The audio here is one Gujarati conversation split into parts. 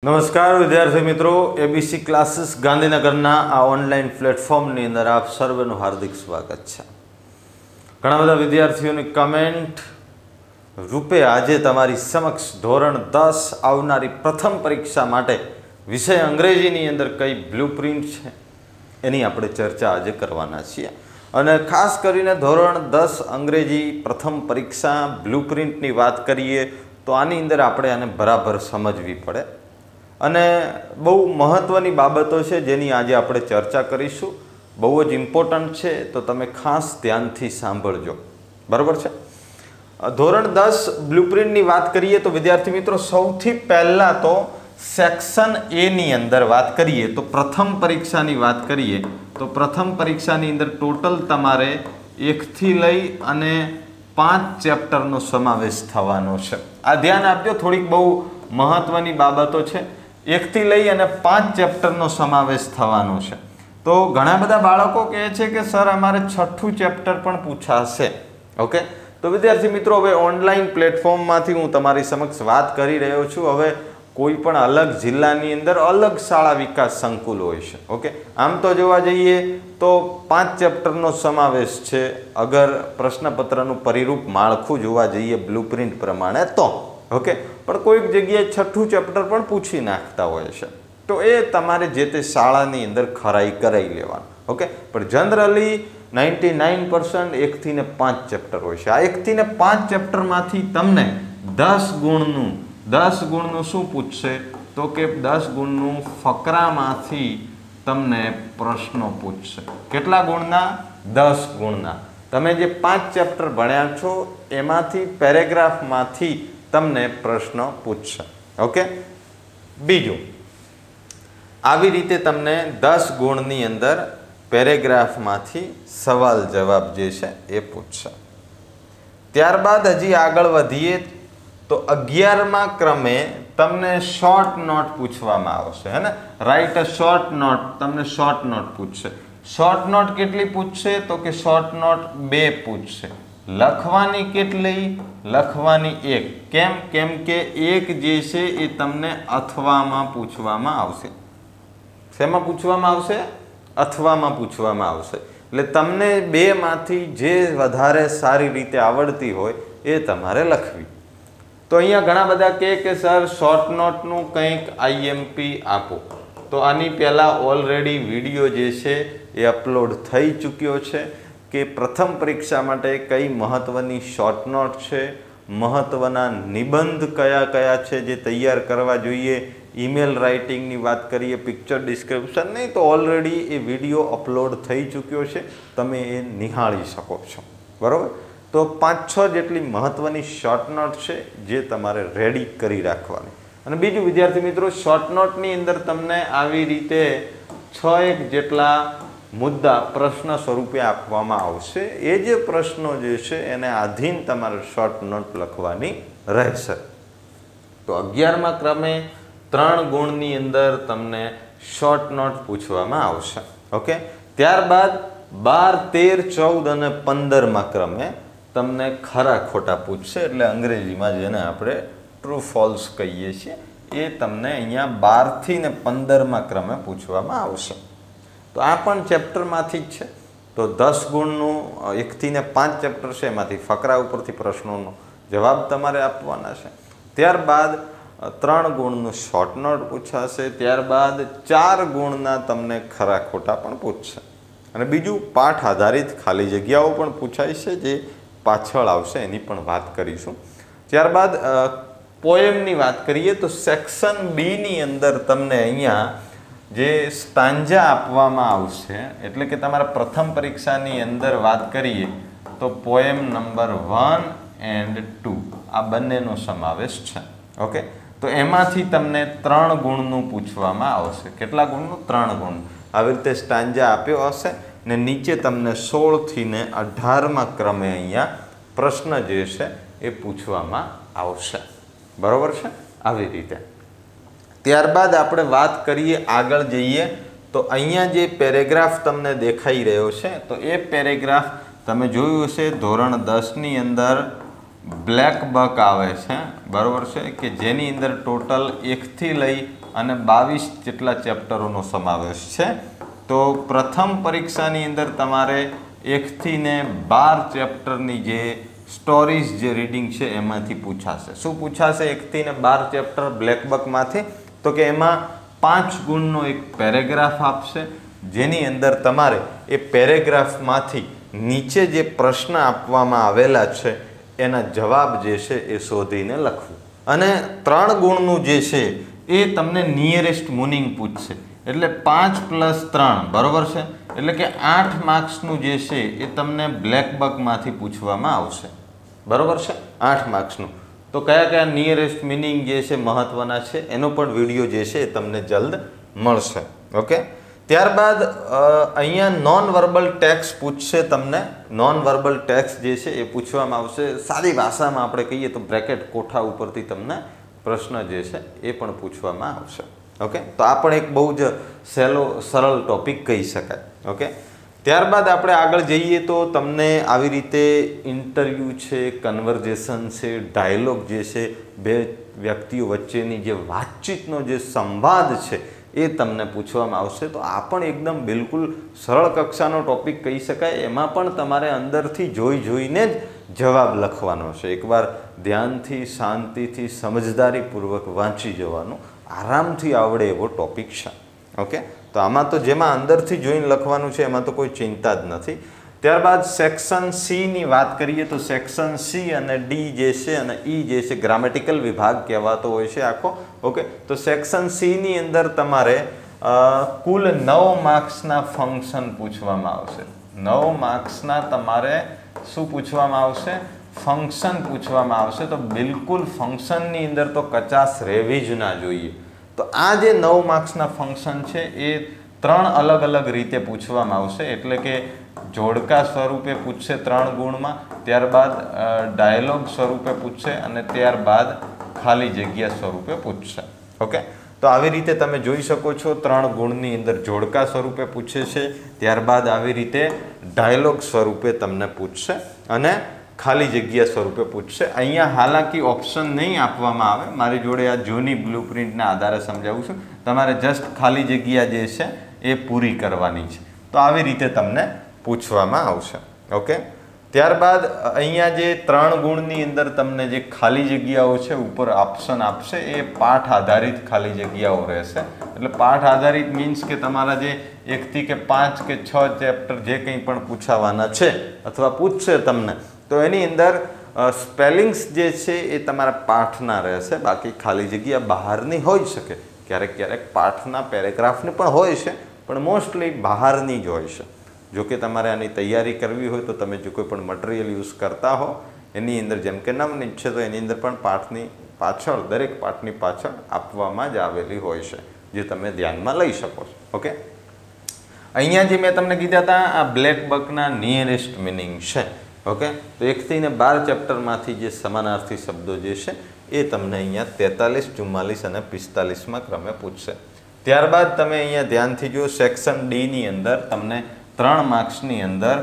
નમસ્કાર વિદ્યાર્થી મિત્રો, એબીસી ક્લાસીસ ગાંધીનગરના આ ઓનલાઈન પ્લેટફોર્મની અંદર આપ સર્વનું હાર્દિક સ્વાગત છે। ઘણા બધા વિદ્યાર્થીઓની કમેન્ટ રૂપે આજે તમારી સમક્ષ ધોરણ 10 આવનારી પ્રથમ પરીક્ષા માટે વિષય અંગ્રેજીની અંદર કઈ બ્લુપ્રિન્ટ છે એની આપણે ચર્ચા આજે કરવાના છીએ। અને ખાસ કરીને ધોરણ 10 અંગ્રેજી પ્રથમ પરીક્ષા બ્લુપ્રિન્ટની વાત કરીએ તો આની અંદર આપણે આને બરાબર સમજવી પડે અને બહુ મહત્ત્વની બાબતો છે જેની આજે આપણે ચર્ચા કરીશું। બહુ જ ઇમ્પોર્ટન્ટ છે, તો તમે ખાસ ધ્યાનથી સાંભળજો, બરાબર છે। ધોરણ 10 બ્લુપ્રિન્ટની વાત કરીએ તો વિદ્યાર્થી મિત્રો સૌથી પહેલાં તો સેક્શન એની અંદર વાત કરીએ તો પ્રથમ પરીક્ષાની વાત કરીએ તો પ્રથમ પરીક્ષાની અંદર ટોટલ તમારે 1 થી લઈ અને 5 ચેપ્ટરનો સમાવેશ થવાનો છે। આ ધ્યાન આપજો, થોડીક બહુ મહત્ત્વની બાબતો છે। 1 થી લઈ અને 5 ચેપ્ટરનો સમાવેશ થવાનો છે। તો ઘણા બધા બાળકો કહે છે કે સર અમારે 6થું ચેપ્ટર પણ પૂછાશે। ઓકે, તો વિદ્યાર્થી મિત્રો હવે ઓનલાઈન પ્લેટફોર્મમાંથી હું તમારી સમક્ષ વાત કરી રહ્યો છું। હવે કોઈ પણ અલગ જિલ્લાની અંદર અલગ શાળા વિકાસ સંકુલ હોય છે। ઓકે, આમ તો જોવા જઈએ તો 5 ચેપ્ટરનો સમાવેશ છે અગર પ્રશ્નપત્રનું પરિરૂપ માળખું જોવા જઈએ બ્લુપ્રિન્ટ પ્રમાણે તો। ઓકે, પણ કોઈક જગ્યાએ 6થું ચેપ્ટર પણ પૂછી નાખતા હોય છે, તો એ તમારે જે તે શાળાની અંદર ખરાઈ કરાવી લેવાનું। ઓકે, પણ જનરલી 99% 1 થી 5 ચેપ્ટર હોય છે। આ 1 થી 5 ચેપ્ટરમાંથી તમને 10 ગુણનું શું પૂછશે તો કે 10 ગુણનું ફકરામાંથી તમને પ્રશ્નો પૂછશે। કેટલા ગુણના? 10 ગુણના। તમે જે 5 ચેપ્ટર ભણ્યા છો એમાંથી પેરેગ્રાફમાંથી તમને પ્રશ્ન પૂછશે। ઓકે, બીજું આવી રીતે તમને 10 ગુણની અંદર પેરેગ્રાફમાંથી સવાલ જવાબ જે છે એ પૂછશે। ત્યારબાદ હજી આગળ વધીએ તો 11મા ક્રમે તમને શોર્ટ નોટ પૂછવામાં આવશે, હે ને? રાઇટ અ શોર્ટ નોટ, તમને શોર્ટ નોટ પૂછશે। શોર્ટ નોટ કેટલી પૂછશે તો કે શોર્ટ નોટ 2 પૂછશે। લખવાની કેટલી? લખવાની 1। કેમ કે 1 જે છે એ તમને અથવામાં પૂછવામાં આવશે। શેમાં પૂછવામાં આવશે? અથવામાં પૂછવામાં આવશે। એટલે તમને 2 માંથી જે વધારે સારી રીતે આવડતી હોય એ તમારે લખવી। તો અહીંયા ઘણા બધા કહે કે સર શોર્ટ નોટનું કંઈક આઈએમપી આપો, તો આની પહેલાં ઓલરેડી વિડીયો જે છે એ અપલોડ થઈ ચૂક્યો છે કે પ્રથમ પરીક્ષા માટે કઈ મહત્ત્વની શોર્ટ નોટ છે, મહત્ત્વના નિબંધ કયા કયા છે જે તૈયાર કરવા જોઈએ, ઈમેલ રાઇટિંગની વાત કરીએ, પિક્ચર ડિસ્ક્રિપ્શન નહીં, તો ઓલરેડી એ વિડીયો અપલોડ થઈ ચૂક્યો છે, તમે એ નિહાળી શકો છો, બરાબર? તો 5-6 જેટલી મહત્ત્વની શોર્ટ નોટ છે જે તમારે રેડી કરી રાખવાની। અને બીજું વિદ્યાર્થી મિત્રો, શોર્ટ નોટની અંદર તમને આવી રીતે 6 જેટલા મુદ્દા પ્રશ્ન સ્વરૂપે આપવામાં આવશે। એ જે પ્રશ્નો જે છે એને આધીન તમારે શોર્ટ નોટ લખવાની રહેશે। તો 11મા ક્રમે 3 ગુણની અંદર તમને શોર્ટ નોટ પૂછવામાં આવશે। ઓકે, ત્યારબાદ 12, 13, 14 અને 15મા ક્રમે તમને ખરા ખોટા પૂછશે, એટલે અંગ્રેજીમાં જેને આપણે ટ્રુ ફોલ્સ કહીએ છીએ એ તમને અહીંયા 12 થી 15મા ક્રમે પૂછવામાં આવશે। તો આ પણ ચેપ્ટરમાંથી જ છે। તો 10 ગુણનું 1 થી 5 ચેપ્ટર છે, એમાંથી ફકરા ઉપરથી પ્રશ્નોનો જવાબ તમારે આપવાના છે। ત્યારબાદ 3 ગુણનું શોર્ટ નોટ પૂછાશે। ત્યારબાદ 4 ગુણના તમને ખરા ખોટા પણ પૂછશે। અને બીજું પાઠ આધારિત ખાલી જગ્યાઓ પણ પૂછાય છે જે પાછળ આવશે, એની પણ વાત કરીશું। ત્યારબાદ પોએમની વાત કરીએ તો સેક્શન બીની અંદર તમને અહીંયા જે સ્ટાન્જા આપવામાં આવશે, એટલે કે તમારા પ્રથમ પરીક્ષાની અંદર વાત કરીએ તો પોએમ નંબર 1 અને 2 આ બંનેનો સમાવેશ છે। ઓકે, તો એમાંથી તમને 3 ગુણનું પૂછવામાં આવશે। કેટલા ગુણનું? 3 ગુણ। આવી રીતે સ્ટાન્જા આપ્યો હશે ને નીચે તમને 16 થી 18મા ક્રમે અહીંયા પ્રશ્ન જે છે એ પૂછવામાં આવશે, બરાબર છે? આવી રીતે ત્યારબાદ આપણે વાત કરીએ, આગળ જઈએ તો અહીંયા જે પેરેગ્રાફ તમને દેખાઈ રહ્યો છે તો એ પેરેગ્રાફ તમે જોયું હશે ધોરણ 10ની અંદર બ્લેક બક આવે છે, બરાબર છે, કે જેની અંદર ટોટલ 1 થી લઈ અને 22 જેટલા ચેપ્ટરોનો સમાવેશ છે। તો પ્રથમ પરીક્ષાની અંદર તમારે 1 થી 12 ચેપ્ટરની જે સ્ટોરીઝ જે રીડિંગ છે એમાંથી પૂછાશે। શું પૂછાશે? 1 થી 12 ચેપ્ટર બ્લેક બકમાંથી, તો કે એમાં 5 ગુણનો એક પેરેગ્રાફ આપશે, જેની અંદર તમારે એ પેરેગ્રાફમાંથી નીચે જે પ્રશ્ન આપવામાં આવેલા છે એના જવાબ જે છે એ શોધીને લખવું। અને 3 ગુણનું જે છે એ તમને નિયરેસ્ટ મીનિંગ પૂછશે, એટલે 5 + 3 બરાબર છે, એટલે કે 8 માર્ક્સનું જે છે એ તમને બ્લેક બકમાંથી પૂછવામાં આવશે, બરાબર છે, 8 માર્ક્સનું। તો કયા કયા નિયરેસ્ટ મીનિંગ જે છે મહત્વના છે એનો પણ વિડીયો જે છે એ તમને જલ્દ મળશે। ઓકે, ત્યારબાદ અહીંયા નોન વર્બલ ટેક્સ પૂછશે તમને। નોન વર્બલ ટેક્સ જે છે એ પૂછવામાં આવશે, સાદી ભાષામાં આપણે કહીએ તો બ્રેકેટ કોઠા ઉપરથી તમને પ્રશ્ન જે છે એ પણ પૂછવામાં આવશે। ઓકે, તો આ પણ એક બહુ જ સરળ ટોપિક કહી શકાય। ઓકે, ત્યારબાદ આપણે આગળ જઈએ તો તમને આવી રીતે ઇન્ટરવ્યૂ છે, કન્વર્ઝેશન છે, ડાયલોગ જે છે, બે વ્યક્તિઓ વચ્ચેની જે વાતચીતનો જે સંવાદ છે એ તમને પૂછવામાં આવશે। તો આ પણ એકદમ બિલકુલ સરળ કક્ષાનો ટોપિક કહી શકાય। એમાં પણ તમારે અંદરથી જોઈને જ જવાબ લખવાનો છે। એકવાર ધ્યાનથી, શાંતિથી, સમજદારીપૂર્વક વાંચી જવાનું, આરામથી આવડે એવો ટોપિક છે। ઓકે, તો આમાં તો જેમાં અંદરથી જોઈને લખવાનું છે એમાં તો કોઈ ચિંતા જ નથી। ત્યારબાદ સેક્શન સીની વાત કરીએ તો સેક્શન સી અને ડી જે છે અને ઈ જે છે ગ્રામેટિકલ વિભાગ કહેવાતો હોય છે આખો। ઓકે, તો સેક્શન સીની અંદર તમારે કુલ 9 માર્ક્સના ફંક્શન પૂછવામાં આવશે। 9 માર્ક્સના તમારે શું પૂછવામાં આવશે? ફંક્શન પૂછવામાં આવશે। તો બિલકુલ ફંક્શનની અંદર તો કચાશ રહેવી જ ના જોઈએ। તો આ જે 9 માર્ક્સના ફંક્શન છે એ 3 અલગ અલગ રીતે પૂછવામાં આવશે, એટલે કે જોડકા સ્વરૂપે પૂછશે 3 ગુણમાં, ત્યારબાદ ડાયલોગ સ્વરૂપે પૂછશે અને ત્યારબાદ ખાલી જગ્યા સ્વરૂપે પૂછશે। ઓકે, તો આવી રીતે તમે જોઈ શકો છો 3 ગુણની અંદર જોડકા સ્વરૂપે પૂછે છે, ત્યારબાદ આવી રીતે ડાયલોગ સ્વરૂપે તમને પૂછશે અને ખાલી જગ્યા સ્વરૂપે પૂછશે। અહીંયા હાલાકી ઓપ્શન નહીં આપવામાં આવે, મારી જોડે આ જૂની બ્લુપ્રિન્ટના આધારે સમજાવું છું, તમારે જસ્ટ ખાલી જગ્યા જે છે એ પૂરી કરવાની છે। તો આવી રીતે તમને પૂછવામાં આવશે। ઓકે, ત્યારબાદ અહીંયા જે 3 ગુણની અંદર તમને જે ખાલી જગ્યાઓ છે ઉપર ઓપ્શન આપશે એ પાઠ આધારિત ખાલી જગ્યાઓ રહેશે। એટલે પાઠ આધારિત મીન્સ કે તમારા જે 1 થી 5 કે 6 ચેપ્ટર જે કંઈ પણ પૂછાવાના છે અથવા પૂછશે તમને, તો એની અંદર સ્પેલિંગ્સ જે છે એ તમારા પાઠના રહેશે, બાકી ખાલી જગ્યા બહારની હોઈ શકે, ક્યારેક ક્યારેક પાઠના પેરેગ્રાફની પણ હોય છે, પણ મોસ્ટલી બહારની જ હોય છે। જો કે તમારે આની તૈયારી કરવી હોય તો તમે જો કોઈ પણ મટીરિયલ યુઝ કરતા હો એની અંદર, જેમ કે નવનીત છે તો એની અંદર પણ પાઠની પાછળ, દરેક પાઠની પાછળ આપવામાં જ આવેલી હોય છે, જે તમે ધ્યાનમાં લઈ શકો છો। ઓકે, અહીંયા જે મેં તમને કીધા હતા આ બ્લેક બકના નિયરેસ્ટ મિનિંગ છે। ઓકે, તો 1 થી 12 ચેપ્ટરમાંથી જે સમાનાર્થી શબ્દો જે છે એ તમને અહીંયા 43, 44 અને 45માં ક્રમે પૂછશે। ત્યારબાદ તમે અહીંયા ધ્યાનથી જો સેક્શન ડીની અંદર તમને 3 માર્ક્સની અંદર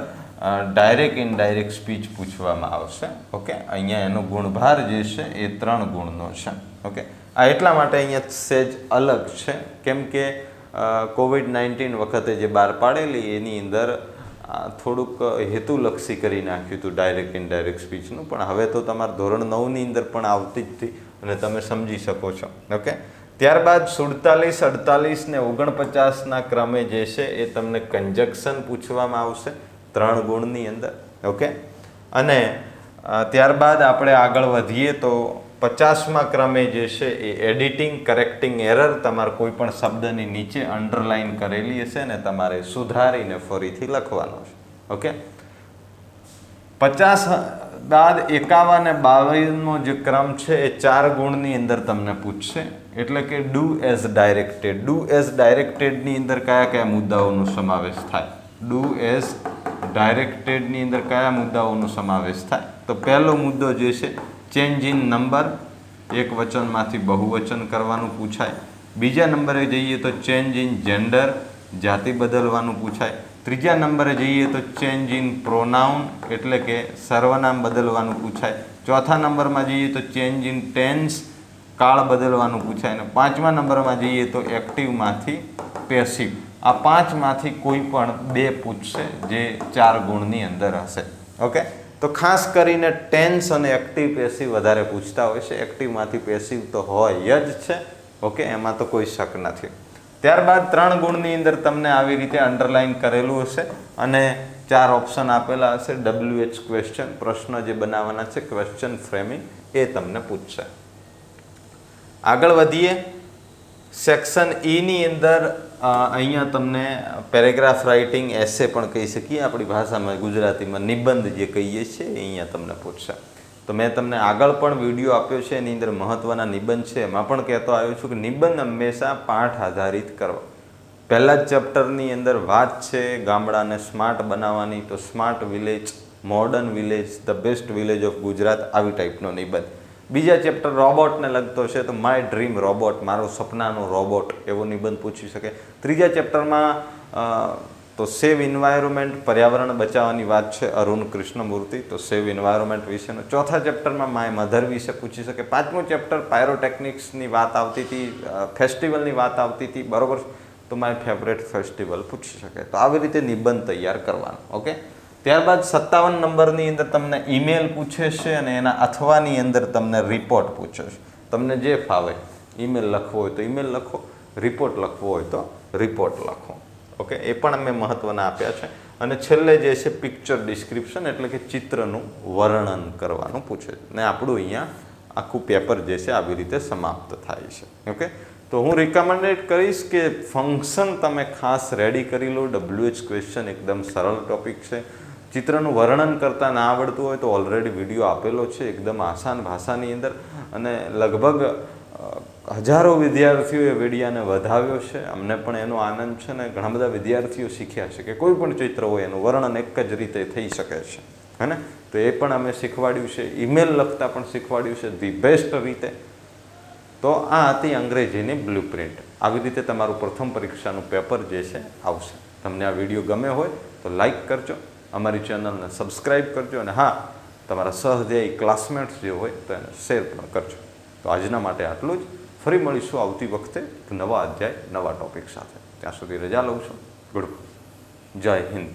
ડાયરેક્ટ ઇનડાયરેક્ટ સ્પીચ પૂછવામાં આવશે। ઓકે, અહીંયા એનો ગુણભાર જે છે એ 3 ગુણનો છે। ઓકે, આ એટલા માટે અહીંયા સહેજ અલગ છે, કેમ કે COVID-19 વખતે જે બહાર પાડેલી એની અંદર થોડુંક હેતુલક્ષી કરી નાખ્યું હતું ડાયરેક્ટ ઇનડાયરેક્ટ સ્પીચનું, પણ હવે તો તમારા ધોરણ 9ની અંદર પણ આવતી જ હતી અને તમે સમજી શકો છો। ઓકે, ત્યારબાદ 47, 48 ને 49ના ક્રમે જે છે એ તમને કંજક્શન પૂછવામાં આવશે 3 ગુણની અંદર। ઓકે, અને ત્યારબાદ આપણે આગળ વધીએ તો 50માં ક્રમે જે છે એ એડિટિંગ, કરેક્ટિંગ એરર, તમારે કોઈ પણ શબ્દની નીચે અંડરલાઇન કરેલી હશે ને તમારે સુધારીને ફરીથી લખવાનો છે। ઓકે, 50 બાદ 51 અને 52નો જે ક્રમ છે એ 4 ગુણની અંદર તમને પૂછશે, એટલે કે do as directed. Do as ડાયરેક્ટેડની અંદર કયા કયા મુદ્દાઓનો સમાવેશ થાય? ડુ એઝ ડાયરેક્ટેડની અંદર કયા મુદ્દાઓનો સમાવેશ થાય? તો પહેલો મુદ્દો જે છે ચેન્જ ઇન નંબર, એક વચનમાંથી બહુવચન કરવાનું પૂછાય। બીજા નંબરે જઈએ તો ચેન્જ ઇન જેન્ડર, જાતિ બદલવાનું પૂછાય। ત્રીજા નંબરે જઈએ તો ચેન્જ ઇન પ્રોનાઉન, એટલે કે સર્વનામ બદલવાનું પૂછાય। ચોથા નંબરમાં જઈએ તો ચેન્જ ઇન ટેન્સ, કાળ બદલવાનું પૂછાય. અને 5મા નંબરમાં જઈએ તો એક્ટિવમાંથી પેસિવ. આ 5માંથી કોઈ પણ 2 પૂછશે જે 4 ગુણની અંદર હશે. ઓકે, તો ખાસ કરીને ટેન્સ અને એક્ટિવ પેસિવ વધારે પૂછતા હોય છે. એક્ટિવમાંથી પેસિવ તો હોય જ છે. ઓકે, એમાં તો કોઈ શક નથી. ત્યારબાદ 3 ગુણની અંદર તમને આવી રીતે અંડરલાઇન કરેલું હશે અને 4 ઓપ્શન આપેલા હશે. WH ક્વેશ્ચન, પ્રશ્ન જે બનાવવાના છે, ક્વેશ્ચન ફ્રેમિંગ, એ તમને પૂછશે. આગળ વધીએ. સેક્શન ની અંદર અહીંયા તમને પેરેગ્રાફ રાઇટિંગ, એસે પણ કહી શકીએ આપણી ભાષામાં, ગુજરાતીમાં નિબંધ જે કહીએ છીએ, અહીંયા તમને પૂછશે. તો મેં તમને આગળ પણ વિડીયો આપ્યો છે, એની અંદર મહત્ત્વના નિબંધ છે, એમાં પણ કહેતો આવ્યો છું કે નિબંધ હંમેશા પાઠ આધારિત કરવા. પહેલા જ ચેપ્ટરની અંદર વાત છે ગામડાને સ્માર્ટ બનાવવાની, તો smart village, modern village, the best village of Gujarat, આવી ટાઈપનો નિબંધ. બીજા ચેપ્ટર રોબોટને લગતો છે, તો માય ડ્રીમ રોબોટ, મારો સપનાનો રોબોટ, એવો નિબંધ પૂછી શકે. ત્રીજા ચેપ્ટરમાં તો સેવ ઇન્વાયરમેન્ટ, પર્યાવરણ બચાવવાની વાત છે, અરુણ કૃષ્ણમૂર્તિ, તો સેવ ઇન્વાયરમેન્ટ વિશેનો. ચોથા ચેપ્ટરમાં માય મધર વિશે પૂછી શકે. 5મું ચેપ્ટર પાયરોટેકનિક્સની વાત આવતી હતી, ફેસ્ટિવલની વાત આવતી હતી, બરોબર, તો માય ફેવરેટ ફેસ્ટિવલ પૂછી શકે. તો આવી રીતે નિબંધ તૈયાર કરવાનો. ઓકે, ત્યારબાદ 57 નંબરની અંદર તમને ઈમેલ પૂછે છે અને એના અથવાની અંદર તમને રિપોર્ટ પૂછે છે. તમને જે ફાવે, ઈમેલ લખવો હોય તો ઈમેલ લખો, રિપોર્ટ લખવો હોય તો રિપોર્ટ લખો. ઓકે, એ પણ અમે મહત્ત્વના આપ્યા છે. અને છેલ્લે જે છે પિક્ચર ડિસ્ક્રિપ્શન, એટલે કે ચિત્રનું વર્ણન કરવાનું પૂછે છે. ને આપણું અહીંયા આખું પેપર જે છે આવી રીતે સમાપ્ત થાય છે. ઓકે, તો હું રિકમેન્ડેડ કરીશ કે ફંક્શન તમે ખાસ રેડી કરી લો. WH ક્વેશ્ચન એકદમ સરળ ટોપિક છે. ચિત્રનું વર્ણન કરતાં ના આવડતું હોય તો ઓલરેડી વિડીયો આપેલો છે એકદમ આસાન ભાષાની અંદર, અને લગભગ હજારો વિદ્યાર્થીઓએ વિડીયાને વધાવ્યો છે. અમને પણ એનો આનંદ છે ને ઘણા બધા વિદ્યાર્થીઓ શીખ્યા છે કે કોઈ પણ ચિત્ર હોય એનું વર્ણન એક જ રીતે થઈ શકે છે, હે ને. તો એ પણ અમે શીખવાડ્યું છે. ઈમેલ લખતા પણ શીખવાડ્યું છે ધી બેસ્ટ રીતે. તો આ હતી અંગ્રેજીની બ્લુપ્રિન્ટ. આવી રીતે તમારું પ્રથમ પરીક્ષાનું પેપર જે છે આવશે. તમને આ વિડીયો ગમે હોય તો લાઈક કરજો, અમારી ચેનલને સબસ્ક્રાઈબ કરજો, અને હા, તમારા સહધ્યાયી ક્લાસમેટ્સ જે હોય તો એને શેર પણ કરજો. તો આજના માટે આટલું જ. ફરી મળીશું આવતી વખતે નવા અધ્યાય, નવા ટોપિક સાથે. ત્યાં સુધી રજા લઉં છું. ગુડ, જય હિન્દ.